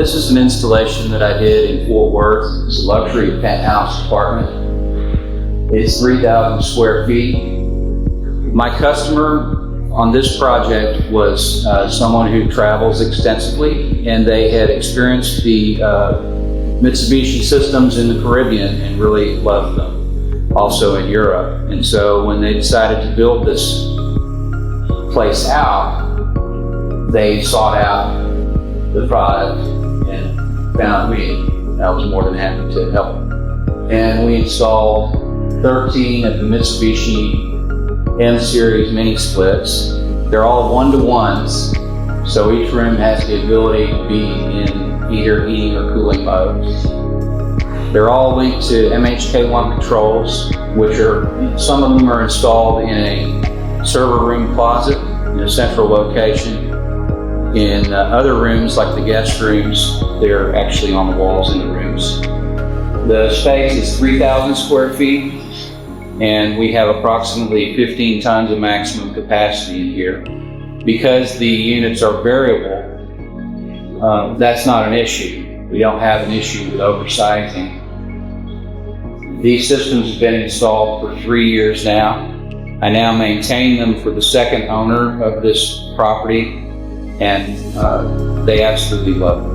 This is an installation that I did in Fort Worth. It's a luxury penthouse apartment. It's 3,000 square feet. My customer on this project was someone who travels extensively, and they had experienced the Mitsubishi systems in the Caribbean and really loved them, also in Europe. And so when they decided to build this place out, they sought out the product and found me. I was more than happy to help them. And we installed 13 of the Mitsubishi M-Series Mini-Splits. They're all one-to-ones, so each room has the ability to be in either heating or cooling modes. They're all linked to MHK1 controls, which are, some of them are installed in a server room closet in a central location. In other rooms, like the guest rooms, they're actually on the walls in the rooms. The space is 3,000 square feet, and we have approximately 15 tons of maximum capacity in here. Because the units are variable, that's not an issue. We don't have an issue with oversizing. These systems have been installed for 3 years now. I now maintain them for the second owner of this property, and they absolutely love them.